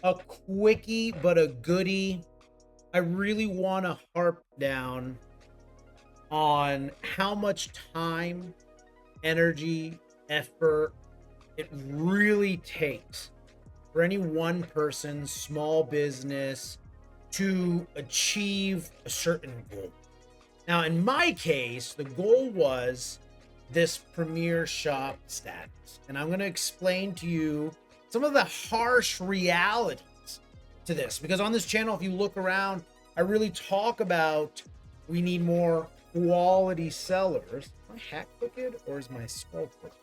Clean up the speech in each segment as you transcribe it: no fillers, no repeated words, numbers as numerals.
a quickie, but a goodie. I really want to harp down on how much time, energy, effort it really takes for any one person, small business to achieve a certain goal. Now, in my case, the goal was this premier shop status. And I'm going to explain to you some of the harsh realities to this. Because on this channel, if you look around, I really talk about we need more quality sellers. Is my hat crooked or is my skull crooked?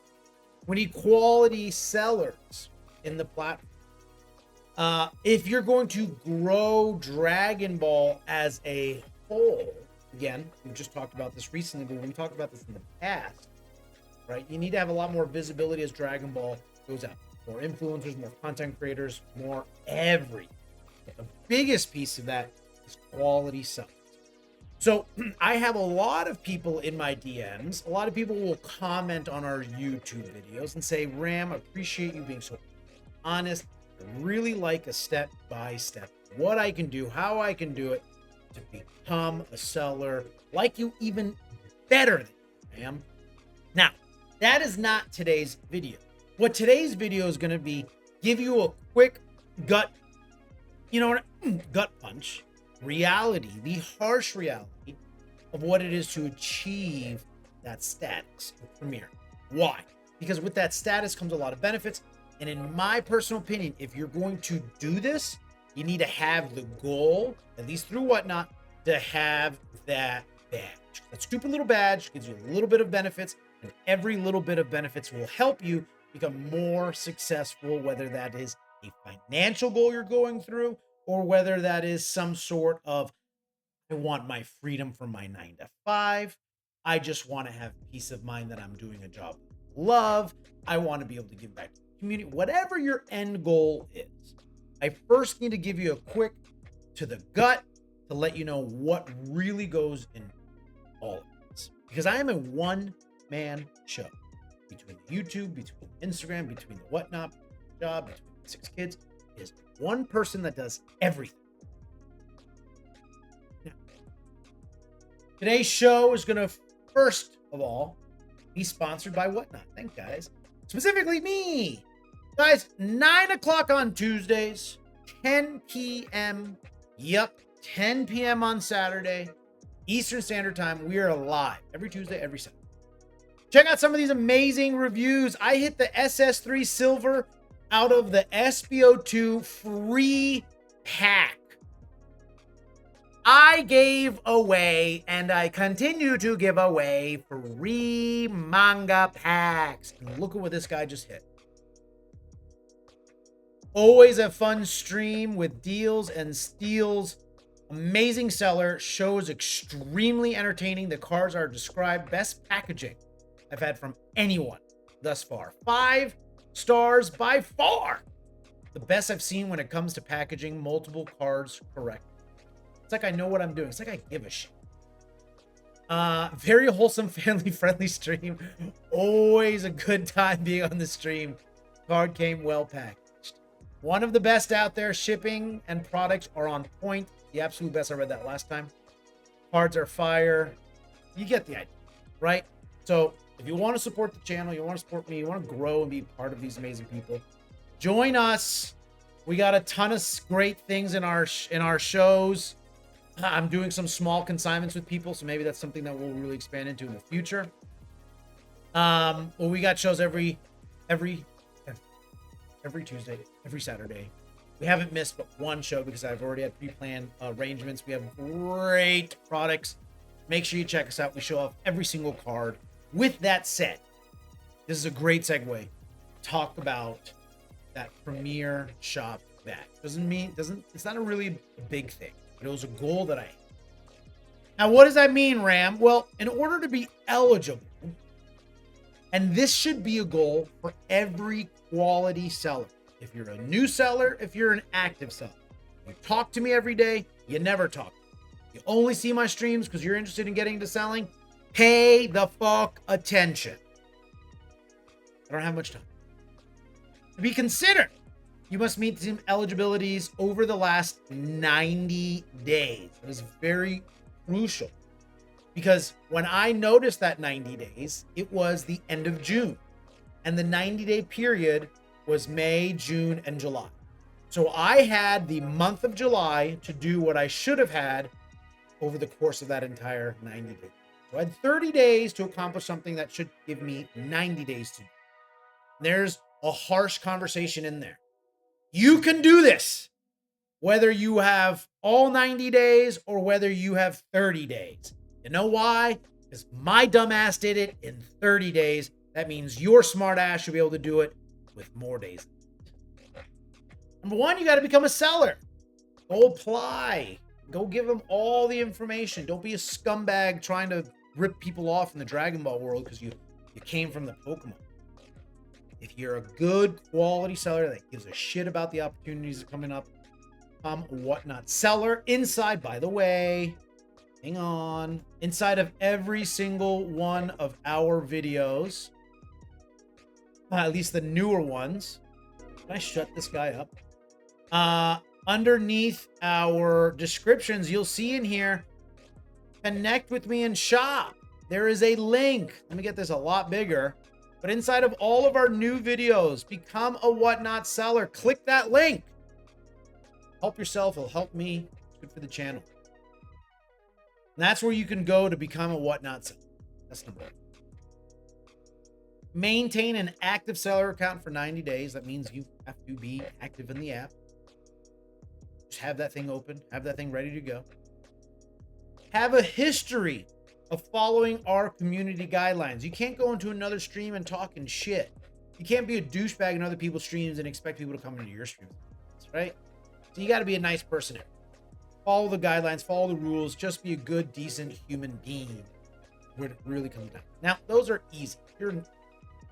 We need quality sellers in the platform. If you're going to grow Dragon Ball as a whole, again, we just talked about this recently, but when we talked about this in the past, right? You need to have a lot more visibility as Dragon Ball goes out. More influencers, more content creators, more everything. The biggest piece of that is quality sellers. So I have a lot of people in my DMs. A lot of people will comment on our YouTube videos and say, Ram, I appreciate you being so honest. I really like a step by step, what I can do, how I can do it to become a seller like you, even better than I am. Now, that is not today's video. What today's video is going to be, give you a quick gut, gut punch, reality, the harsh reality of what it is to achieve that status of Premier. Why? Because with that status comes a lot of benefits. And in my personal opinion, if you're going to do this, you need to have the goal, at least through WhatNot, to have that badge. That stupid little badge gives you a little bit of benefits, and every little bit of benefits will help you become more successful, whether that is a financial goal you're going through, or whether that is some sort of, I want my freedom from my 9 to 5. I just want to have peace of mind that I'm doing a job I love. I want to be able to give back to the community. Whatever your end goal is, I first need to give you a quick to the gut to let you know what really goes in all of this. Because I am a one-man show. Between YouTube, between Instagram, between the WhatNot job, between the 6 kids, is one person that does everything. Now, today's show is going to, first of all, be sponsored by WhatNot. Thank guys. Specifically me. Guys, 9 o'clock on Tuesdays, 10 p.m. Yep, 10 p.m. on Saturday, Eastern Standard Time. We are live every Tuesday, every Saturday. Check out some of these amazing reviews. I hit the SS3 Silver out of the SBO2 free pack. I gave away, and I continue to give away, free manga packs. And look at what this guy just hit. Always a fun stream with deals and steals. Amazing seller. Shows extremely entertaining. The cards are described. Best packaging I've had from anyone thus far. 5 stars by far. The best I've seen when it comes to packaging multiple cards correct. It's like I know what I'm doing. It's like I give a shit. Very wholesome, family-friendly stream. Always a good time being on the stream. Card came well packaged. One of the best out there. Shipping and products are on point. The absolute best. I read that last time. Cards are fire. You get the idea, right? So if you want to support the channel, you want to support me, you want to grow and be part of these amazing people, join us. We got a ton of great things in our shows. I'm doing some small consignments with people, so maybe that's something that we'll really expand into in the future. Well, we got shows every Tuesday, every Saturday. We haven't missed but one show because I've already had pre-planned arrangements. We have great products. Make sure you check us out. We show off every single card. With that said, this is a great segue. Talk about that Premier Shop badge. It's not a really big thing, but it was a goal that I had. Now, what does that mean, Ram? Well, in order to be eligible, and this should be a goal for every quality seller. If you're a new seller, if you're an active seller, you talk to me every day, you never talk. You only see my streams because you're interested in getting into selling. Pay the fuck attention. I don't have much time. To be considered, You must meet some eligibilities over the last 90 days. That is very crucial because when I noticed that 90 days, it was the end of June, and the 90-day period was May, June, and July. So I had the month of July to do what I should have had over the course of that entire 90 days. So I had 30 days to accomplish something that should give me 90 days to do. There's a harsh conversation in there. You can do this, whether you have all 90 days or whether you have 30 days. You know why? Because my dumbass did it in 30 days. That means your smart ass should be able to do it with more days. Number one, you got to become a seller. Go apply. Go give them all the information. Don't be a scumbag trying to rip people off in the Dragon Ball world because you came from the Pokemon. If you're a good quality seller that gives a shit about the opportunities that are coming up, become a WhatNot seller. Inside, by the way, hang on. Inside of every single one of our videos, at least the newer ones. Can I shut this guy up? Underneath our descriptions, you'll see in here, connect with me and shop. There is a link. Let me get this a lot bigger. But inside of all of our new videos, become a WhatNot seller. Click that link. Help yourself. It'll help me. It's good for the channel. And that's where you can go to become a WhatNot seller. That's number one. Maintain an active seller account for 90 days. That means you have to be active in the app. Just have that thing open. Have that thing ready to go. Have a history of following our community guidelines. You can't go into another stream and talking shit. You can't be a douchebag in other people's streams and expect people to come into your stream, right? So you got to be a nice person here. Follow the guidelines, follow the rules, just be a good, decent human being. Where it really comes down. Now, those are easy. If you're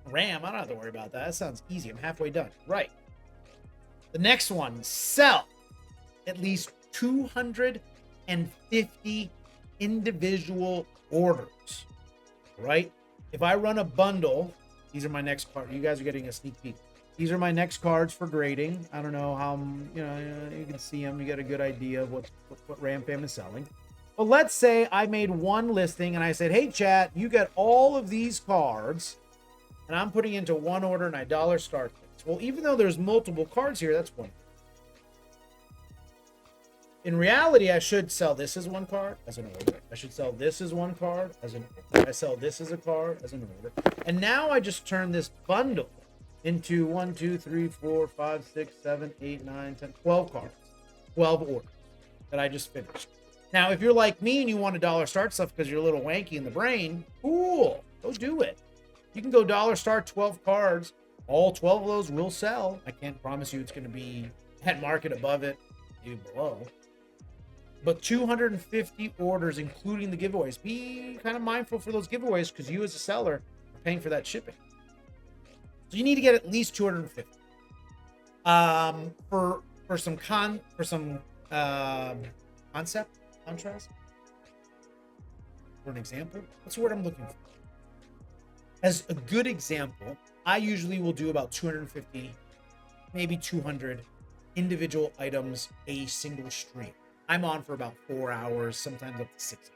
RAM, I don't have to worry about that. That sounds easy. I'm halfway done. Right. The next one, sell at least 250 individual orders, right? If I run a bundle, these are my next cards. You guys are getting a sneak peek. These are my next cards for grading. I don't know how, you can see them. You get a good idea of what Ram Fam is selling. But let's say I made one listing and I said, hey, chat, you get all of these cards and I'm putting into one order and I dollar start this. Well, even though there's multiple cards here, that's one. In reality, I should sell this as one card as an order. I should sell this as one card as an order. I sell this as a card as an order. And now I just turn this bundle into 1, 2, 3, 4, 5, 6, 7, 8, 9, 10, 12 cards. 12 orders that I just finished. Now, if you're like me and you want to dollar start stuff because you're a little wanky in the brain, cool. Go do it. You can go dollar start 12 cards. All 12 of those will sell. I can't promise you it's going to be at market above it, maybe below. But 250 orders, including the giveaways. Be kind of mindful for those giveaways because you as a seller are paying for that shipping. So you need to get at least 250. For some concept, contrast. For an example, what's the word I'm looking for? As a good example, I usually will do about 250, maybe 200 individual items a single stream. I'm on for about 4 hours, sometimes up to 6 hours.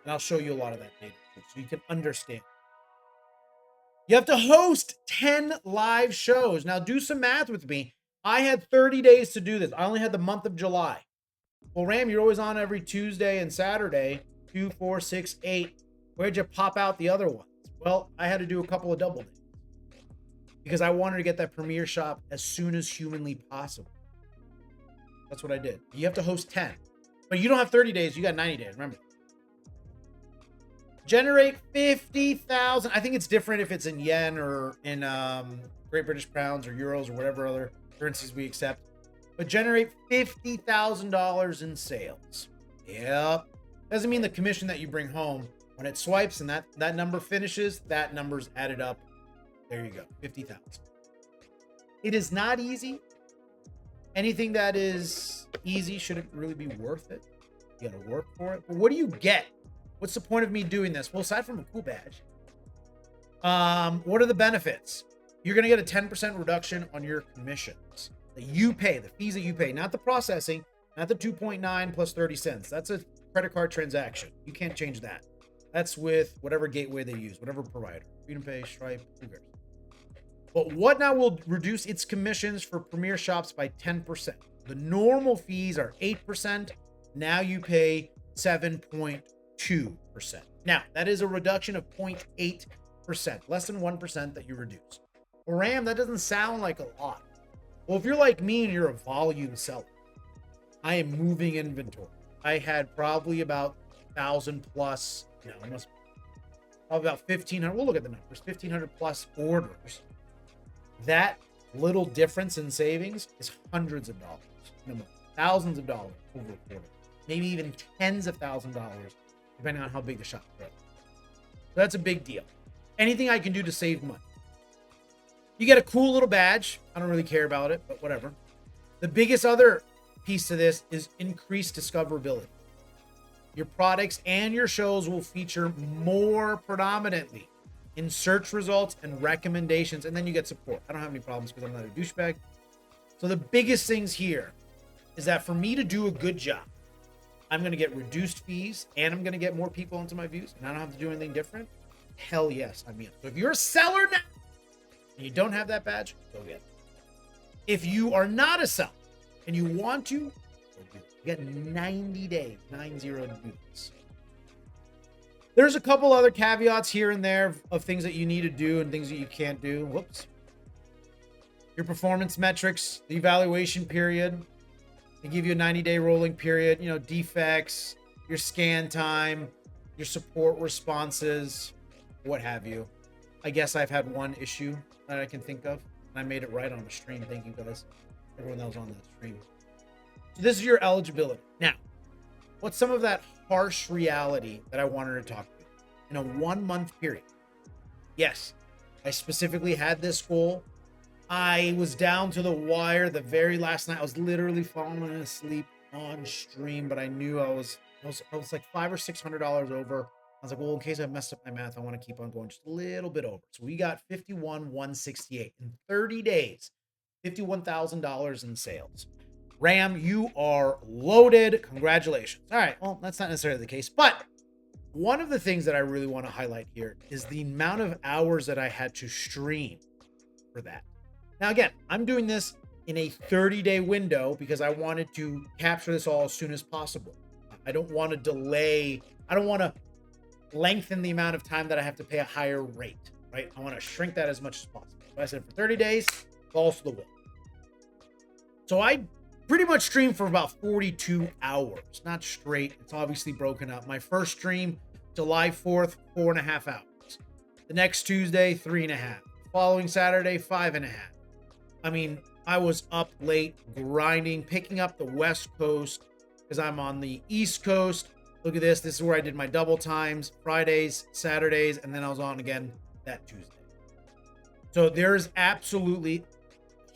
And I'll show you a lot of that data so you can understand. You have to host 10 live shows. Now do some math with me. I had 30 days to do this. I only had the month of July. Well, Ram, you're always on every Tuesday and Saturday, 2, 4, 6, 8. Where'd you pop out the other ones? Well, I had to do a couple of double days because I wanted to get that premiere shop as soon as humanly possible. That's what I did. You have to host 10. But you don't have 30 days. You got 90 days. Remember. Generate 50,000. I think it's different if it's in yen or in Great British pounds or euros or whatever other currencies we accept. But generate $50,000 in sales. Yep. Doesn't mean the commission that you bring home. When it swipes and that number finishes, that number's added up. There you go. 50,000. It is not easy. Anything that is easy shouldn't really be worth it. You gotta work for it. But what do you get? What's the point of me doing this? Well, aside from a cool badge, what are the benefits? You're gonna get a 10% reduction on your commissions. that you pay, the fees that you pay, not the processing, not the 2.9 plus 30 cents. That's a credit card transaction. You can't change that. That's with whatever gateway they use, whatever provider. Freedom Pay, Stripe, who cares? But WhatNot will reduce its commissions for Premier shops by 10%. The normal fees are 8%. Now you pay 7.2%. Now, that is a reduction of 0.8%, less than 1% that you reduce. Ram, that doesn't sound like a lot. Well, if you're like me and you're a volume seller, I am moving inventory. I had probably about 1,000 plus, probably about 1,500. We'll look at the numbers, 1,500 plus orders. That little difference in savings is hundreds of dollars, thousands of dollars over a quarter, maybe even tens of thousands of dollars, depending on how big the shop is. So that's a big deal. Anything I can do to save money. You get a cool little badge. I don't really care about it, but whatever. The biggest other piece to this is increased discoverability. Your products and your shows will feature more predominantly in search results and recommendations, and then you get support. I don't have any problems because I'm not a douchebag. So the biggest things here is that for me to do a good job, I'm going to get reduced fees and I'm going to get more people into my views, and I don't have to do anything different. Hell yes, I'm in. So if you're a seller now and you don't have that badge, go get it. If you are not a seller and you want to, go do it. You get 90 days, 90 to do this. There's a couple other caveats here and there of things that you need to do and things that you can't do. Whoops. Your performance metrics, the evaluation period. They give you a 90-day rolling period, defects, your scan time, your support responses, what have you. I guess I've had one issue that I can think of, and I made it right on the stream. Thank you guys, everyone that was on that stream. So this is your eligibility. Now, what's some of that harsh reality that I wanted to talk about in a 1 month period? Yes, I specifically had this goal. I was down to the wire the very last night. I was literally falling asleep on stream, but I knew I was like $500 or $600 over. I was like, well, in case I messed up my math, I want to keep on going just a little bit over. So we got 51,168 in 30 days, $51,000 in sales. Ram, you are loaded. Congratulations. All right. Well, that's not necessarily the case, but one of the things that I really want to highlight here is the amount of hours that I had to stream for that. Now, again, I'm doing this in a 30-day window because I wanted to capture this all as soon as possible. I don't want to delay. I don't want to lengthen the amount of time that I have to pay a higher rate, right? I want to shrink that as much as possible. So I said for 30 days, balls to the wall. So I pretty much streamed for about 42 hours, not straight. It's obviously broken up. My first stream, July 4th, 4.5 hours. The next Tuesday, 3.5. Following Saturday, 5.5. I mean, I was up late grinding, picking up the West Coast because I'm on the East Coast. Look at this. This is where I did my double times, Fridays, Saturdays, and then I was on again that Tuesday. So there's absolutely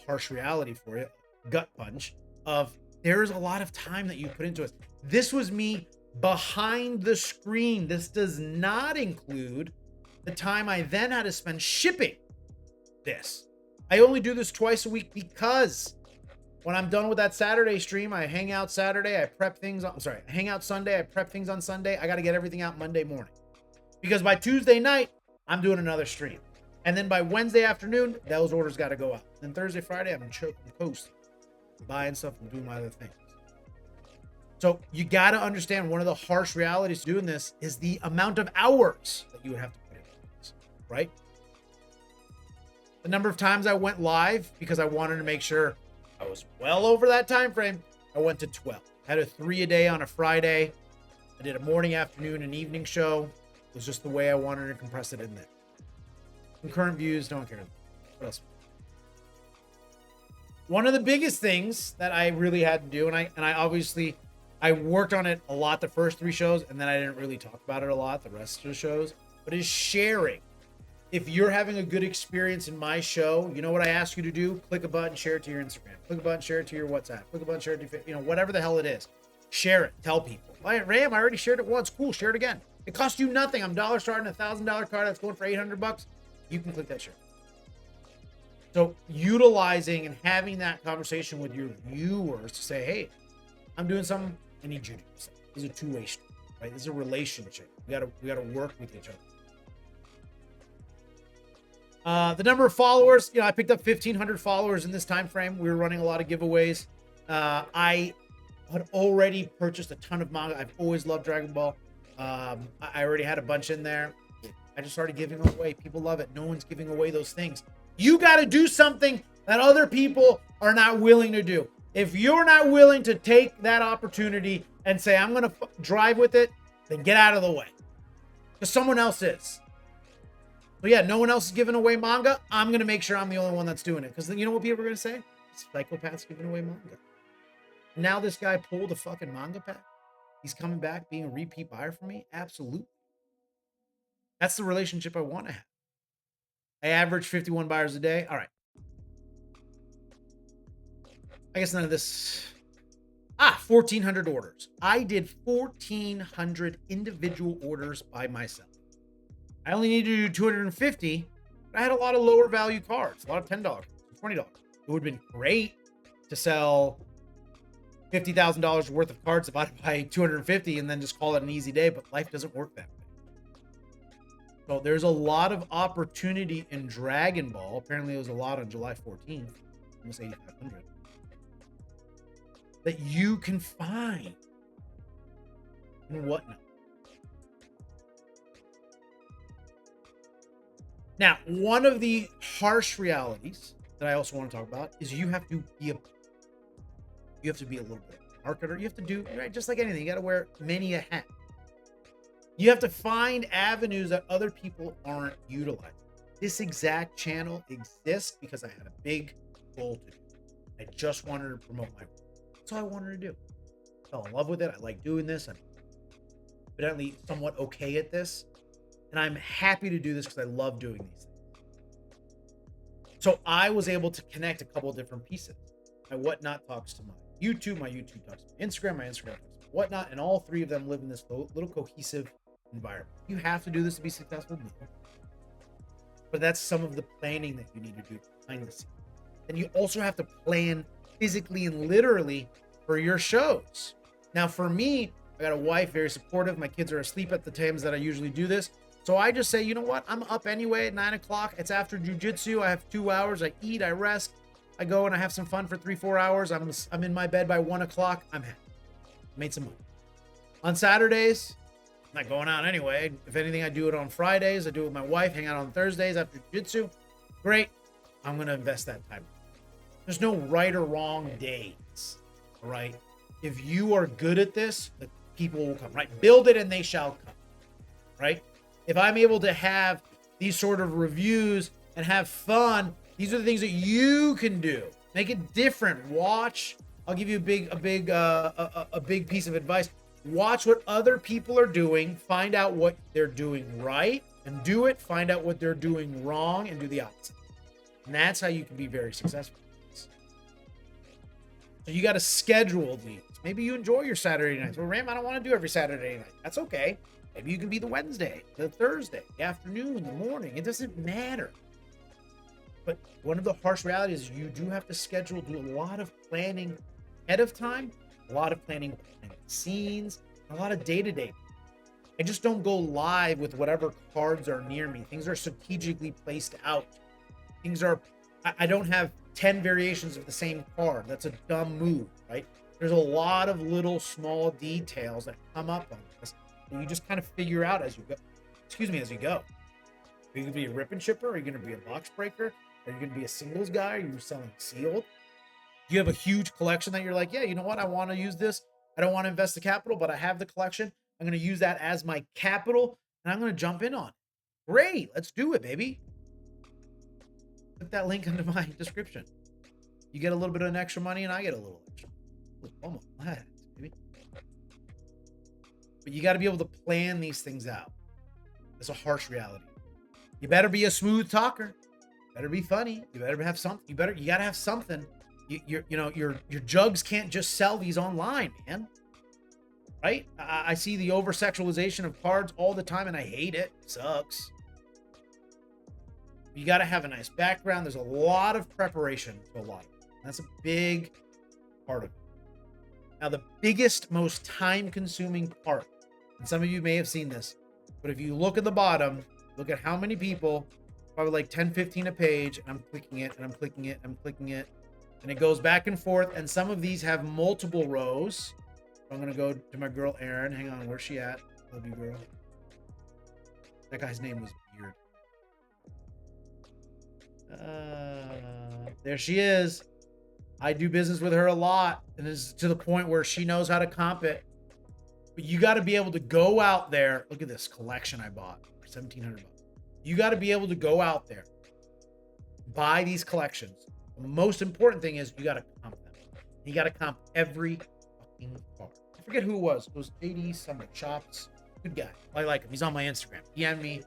harsh reality for you, gut punch, of there's a lot of time that you put into it. This was me behind the screen. This does not include the time I then had to spend shipping this. I only do this twice a week because when I'm done with that Saturday stream, I hang out Saturday, I prep things on, I hang out Sunday, I prep things on Sunday. I got to get everything out Monday morning because by Tuesday night, I'm doing another stream. And then by Wednesday afternoon, those orders got to go out. Then Thursday, Friday, I'm coasting, buying stuff and doing my other things. So you got to understand one of the harsh realities doing this is the amount of hours that you would have to put into this, right? The number of times I went live because I wanted to make sure I was well over that time frame. I went to 12. I had a 3 a day on a Friday. I did a morning, afternoon, and evening show. It was just the way I wanted to compress it in there. Concurrent views, don't care. What else? One of the biggest things that I really had to do, and I obviously worked on it a lot the first 3 shows, and then I didn't really talk about it a lot the rest of the shows, but is sharing. If you're having a good experience in my show, you know what I ask you to do? Click a button, share it to your Instagram. Click a button, share it to your WhatsApp. Click a button, share it to, whatever the hell it is. Share it. Tell people. Ram, I already shared it once. Cool. Share it again. It costs you nothing. I'm dollar starting a $1,000 card that's going for $800. You can click that share. So utilizing and having that conversation with your viewers to say, hey, I'm doing something, I need you to do something. This is a two-way street, right? This is a relationship. We gotta work with each other. The number of followers, I picked up 1,500 followers in this time frame. We were running a lot of giveaways. I had already purchased a ton of manga. I've always loved Dragon Ball. I already had a bunch in there. I just started giving them away. People love it. No one's giving away those things. You got to do something that other people are not willing to do. If you're not willing to take that opportunity and say, I'm going to drive with it, then get out of the way. Because someone else is. So yeah, no one else is giving away manga. I'm going to make sure I'm the only one that's doing it. Because then you know what people are going to say? Psychopath's giving away manga. Now this guy pulled a fucking manga pack. He's coming back being a repeat buyer for me? Absolutely. That's the relationship I want to have. I average 51 buyers a day. All right. I guess none of this. 1,400 orders. I did 1,400 individual orders by myself. I only needed to do 250, but I had a lot of lower value cards, a lot of $10, $20. It would have been great to sell $50,000 worth of cards divided by 250 and then just call it an easy day, but life doesn't work that way. So there's a lot of opportunity in Dragon Ball. Apparently, there was a lot on July 14th, almost 8,500, that you can find in WhatNot. Now, one of the harsh realities that I also want to talk about is you have to be a little bit of a marketer. You have to do, right, just like anything. You got to wear many a hat. You have to find avenues that other people aren't utilizing. This exact channel exists because I had a big goal to do. I just wanted to promote my work. That's all I wanted to do. I fell in love with it. I like doing this. I'm evidently somewhat okay at this. And I'm happy to do this because I love doing these things. So I was able to connect a couple of different pieces. My WhatNot talks to my YouTube talks to my Instagram talks to WhatNot, and all three of them live in this little cohesive environment. You have to do this to be successful, but that's some of the planning that you need to do behind the scenes. And you also have to plan physically and literally for your shows. Now, for me, I got a wife, very supportive. My kids are asleep at the times that I usually do this. So I just say, you know what? I'm up anyway at 9 o'clock. It's after jujitsu. I have 2 hours. I eat, I rest. I go and I have some fun for 3-4 hours. I'm in my bed by 1 o'clock. I'm happy. Made some money. On Saturdays, I'm not going out anyway. If anything, I do it on Fridays. I do it with my wife, hang out on Thursdays after jiu-jitsu. Great. I'm going to invest that time. There's no right or wrong days, all right? If you are good at this, the people will come, right? Build it and they shall come, right? If I'm able to have these sort of reviews and have fun, these are the things that you can do. Make it different. Watch. I'll give you a big piece of advice. Watch what other people are doing. Find out what they're doing right and do it. Find out what they're doing wrong and do the opposite. And that's how you can be very successful. So you got to schedule these. Maybe you enjoy your Saturday nights. Well, Ram, I don't want to do every Saturday night. That's okay. Maybe you can be the Wednesday, the Thursday, the afternoon, the morning. It doesn't matter. But one of the harsh realities is you do have to schedule, do a lot of planning ahead of time, a lot of planning behind the scenes, a lot of day-to-day. I just don't go live with whatever cards are near me. Things are strategically placed out. I don't have 10 variations of the same card. That's a dumb move, right? There's a lot of little small details that come up on this. And you just kind of figure out as you go. As you go. Are you going to be a rip and shipper? Are you going to be a box breaker? Are you going to be a singles guy? Are you selling sealed? Do you have a huge collection that you're like, yeah, you know what? I want to use this. I don't want to invest the capital, but I have the collection. I'm going to use that as my capital, and I'm going to jump in on it. Great. Let's do it, baby. Click that link into my description. You get a little bit of an extra money, and I get a little extra. Almost flat, baby. But you got to be able to plan these things out. It's a harsh reality. You better be a smooth talker. You better be funny. You better have something. You got to have something. Your jugs can't just sell these online, man. Right? I see the over-sexualization of cards all the time, and I hate it. It sucks. You got to have a nice background. There's a lot of preparation to a lot of it. That's a big part of it. Now, the biggest, most time-consuming part, and some of you may have seen this, but if you look at the bottom, look at how many people, probably like 10, 15 a page, and I'm clicking it, and I'm clicking it, and I'm clicking it, and it goes back and forth, and some of these have multiple rows. I'm going to go to my girl, Erin. Hang on, where's she at? Love you, girl. That guy's name was weird. There she is. I do business with her a lot, and it's to the point where she knows how to comp it. But you got to be able to go out there. Look at this collection I bought for $1,700. You got to be able to go out there, buy these collections. The most important thing is you got to comp them. You got to comp every fucking card. I forget who it was. It was JD Summer Chops. Good guy. I like him. He's on my Instagram. He DM'd me.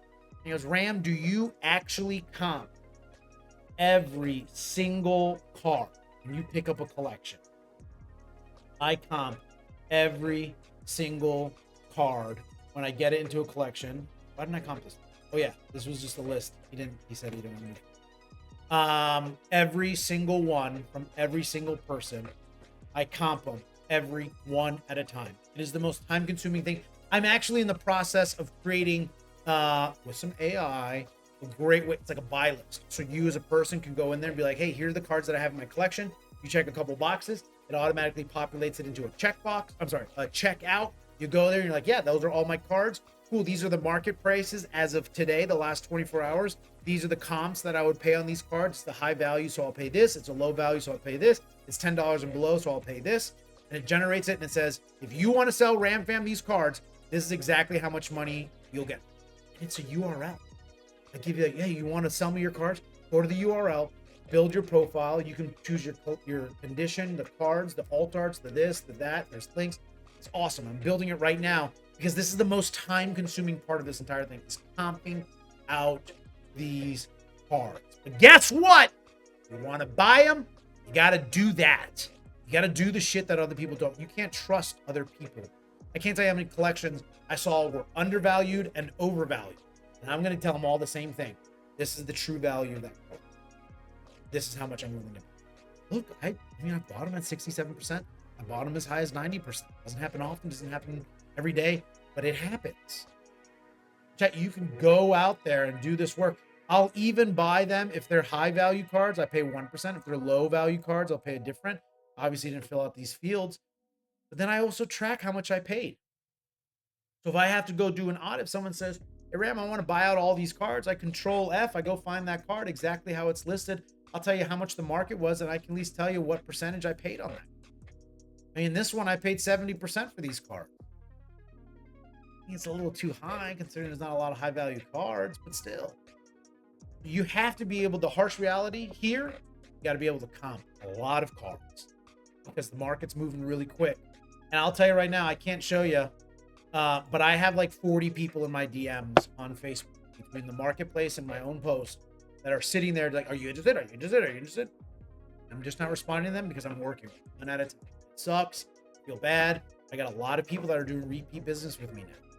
He goes, Ram, do you actually comp every single card when you pick up a collection? I comp every single card when I get it into a collection. Why didn't I comp this? Oh yeah, this was just a list. He said he didn't want to. Every single one from every single person, I comp them every one at a time. It is the most time consuming thing. I'm actually in the process of creating with some AI a great way. It's like a buy list. So you as a person can go in there and be like, hey, here are the cards that I have in my collection. You check a couple boxes, it automatically populates it into a checkbox. I'm sorry, a checkout. You go there and you're like, yeah, those are all my cards. Cool. These are the market prices as of today, the last 24 hours. These are the comps that I would pay on these cards. It's the high value, so I'll pay this. It's a low value, so I'll pay this. It's $10 and below, so I'll pay this. And it generates it and it says, if you want to sell RamFam these cards, this is exactly how much money you'll get. And it's a URL. I give you, like, hey, you want to sell me your cards? Go to the URL, build your profile. You can choose your condition, the cards, the alt arts, the this, the that. There's links. It's awesome. I'm building it right now because this is the most time-consuming part of this entire thing. Is comping out these cards. But guess what? You want to buy them? You got to do that. You got to do the shit that other people don't. You can't trust other people. I can't tell you how many collections I saw were undervalued and overvalued. And I'm going to tell them all the same thing. This is the true value of that card. This is how much I'm willing to pay. Look, I bought them at 67%. I bought them as high as 90%. Doesn't happen often. Doesn't happen every day, but it happens. Chat, you can go out there and do this work. I'll even buy them if they're high value cards. I pay 1%. If they're low value cards, I'll pay a different. Obviously, didn't fill out these fields. But then I also track how much I paid. So if I have to go do an audit, if someone says, hey, Ram, I want to buy out all these cards, I control F, I go find that card, exactly how it's listed. I'll tell you how much the market was, and I can at least tell you what percentage I paid on that. I mean, this one, I paid 70% for these cards. I think it's a little too high considering there's not a lot of high value cards, but still. You have to be able, the harsh reality here, you got to be able to comp a lot of cards because the market's moving really quick. And I'll tell you right now, I can't show you, but I have like 40 people in my DMs on Facebook between the marketplace and my own post that are sitting there like, are you interested? Are you interested? Are you interested? I'm just not responding to them because I'm working one at a time. It sucks. I feel bad. I got a lot of people that are doing repeat business with me now.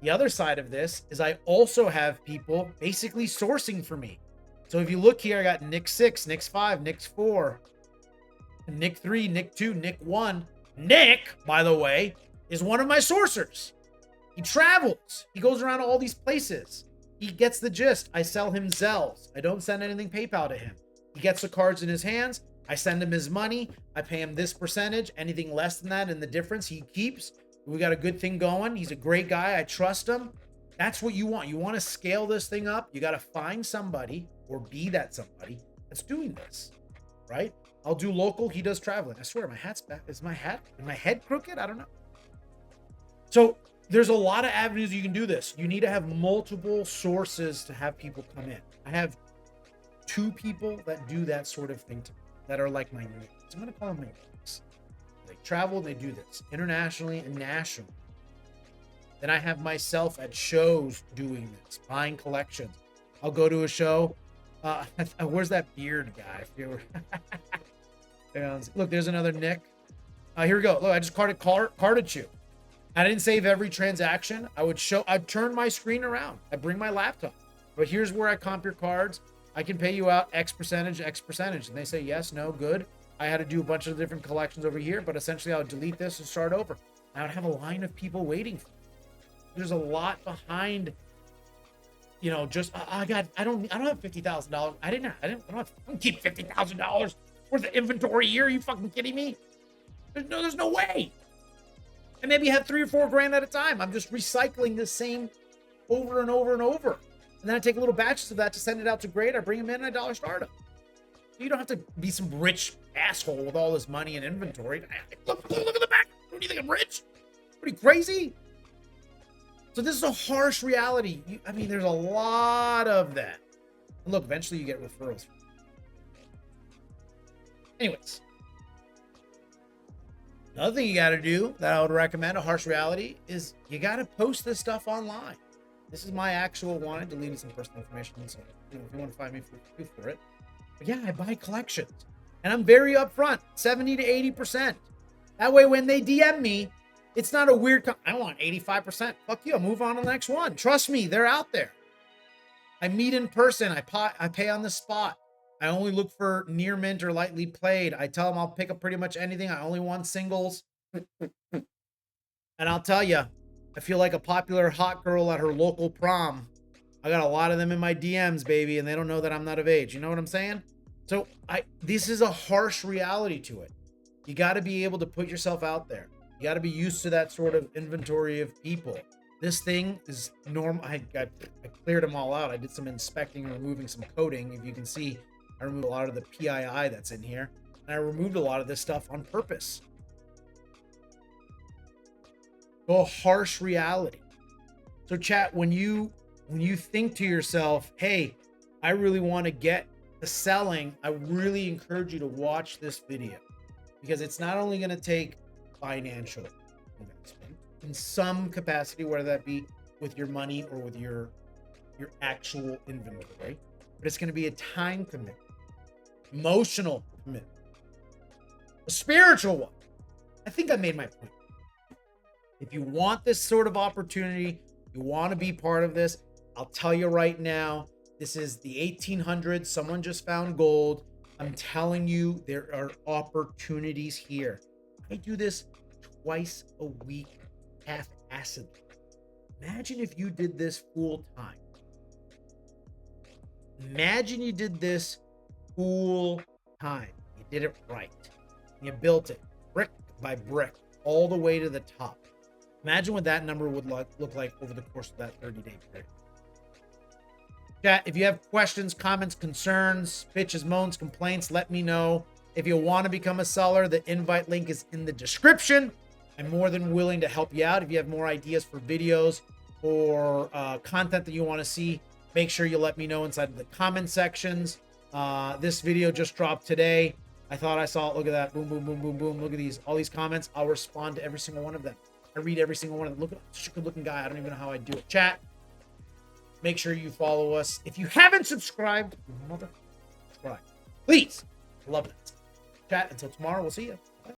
The other side of this is I also have people basically sourcing for me. So if you look here, I got Nick 6, Nick 5, Nick 4, Nick 3, Nick 2, Nick 1. Nick, by the way, is one of my sourcers. He travels. He goes around to all these places. He gets the gist. I sell him Zells. I don't send anything PayPal to him. He gets the cards in his hands. I send him his money. I pay him this percentage. Anything less than that and the difference he keeps. We got a good thing going. He's a great guy. I trust him. That's what you want. You want to scale this thing up. You got to find somebody or be that somebody that's doing this, right? I'll do local. He does traveling. I swear my hat's back. Is my head crooked? I don't know. So there's a lot of avenues you can do this. You need to have multiple sources to have people come in. I have 2 people that do that sort of thing to me, that are like my mates. I'm going to call them my mates. They travel, they do this internationally and nationally. Then I have myself at shows doing this, buying collections. I'll go to a show. Where's that beard guy? Look, there's another Nick. Here we go. Look, I just carded you. I didn't save every transaction. I'd turn my screen around. I bring my laptop. But here's where I comp your cards. I can pay you out X percentage. And they say, yes, no, good. I had to do a bunch of different collections over here, but essentially I would delete this and start over. I would have a line of people waiting for me. There's a lot behind, just I don't have $50,000. I don't keep $50,000 worth of inventory here. Are you fucking kidding me? There's no way. And maybe have 3 or 4 grand at a time. I'm just recycling the same over and over and over. And then I take little batches of that to send it out to grade. I bring them in at $1 startup. You don't have to be some rich asshole with all this money and inventory. Look at the back. What do you think, I'm rich? What are you, crazy? So this is a harsh reality. There's a lot of that. And look, eventually you get referrals. Anyways. Another thing you got to do that I would recommend, a harsh reality, is you got to post this stuff online. This is my actual one. I deleted some personal information. So, if you want to find me for it. But yeah, I buy collections. And I'm very upfront, 70 to 80%. That way, when they DM me, it's not a weird, I want 85%. Fuck you, I'll move on to the next one. Trust me, they're out there. I meet in person. I pay on the spot. I only look for near mint or lightly played. I tell them I'll pick up pretty much anything. I only want singles. And I'll tell you, I feel like a popular hot girl at her local prom. I got a lot of them in my DMs, baby, and they don't know that I'm not of age. You know what I'm saying? So this is a harsh reality to it. You got to be able to put yourself out there. You got to be used to that sort of inventory of people. This thing is normal. I cleared them all out. I did some inspecting and removing some coding. If you can see, I removed a lot of the PII that's in here. And I removed a lot of this stuff on purpose. So a harsh reality. So chat, when you think to yourself, hey, I really want to get the selling, I really encourage you to watch this video, because it's not only going to take financial investment in some capacity, whether that be with your money or with your actual inventory, but it's going to be a time commitment, emotional commitment, a spiritual one. I think I made my point. If you want this sort of opportunity, you want to be part of this, I'll tell you right now, this is the 1800s. Someone just found gold. I'm telling you, there are opportunities here. I do this twice a week, half-assedly. Imagine if you did this full time. Imagine you did this full time. You did it right. You built it brick by brick all the way to the top. Imagine what that number would look like over the course of that 30-day period. Chat, if you have questions, comments, concerns, bitches, moans, complaints, let me know. If you want to become a seller, the invite link is in the description. I'm more than willing to help you out. If you have more ideas for videos or content that you want to see, make sure you let me know inside of the comment sections. This video just dropped today. I thought I saw it. Look at that. Boom, boom, boom, boom, boom. Look at these. All these comments. I'll respond to every single one of them. I read every single one of them. Look at such a good looking guy. I don't even know how I do it. Chat, make sure you follow us. If you haven't subscribed, subscribe. Please. I love it. Chat, until tomorrow, we'll see you.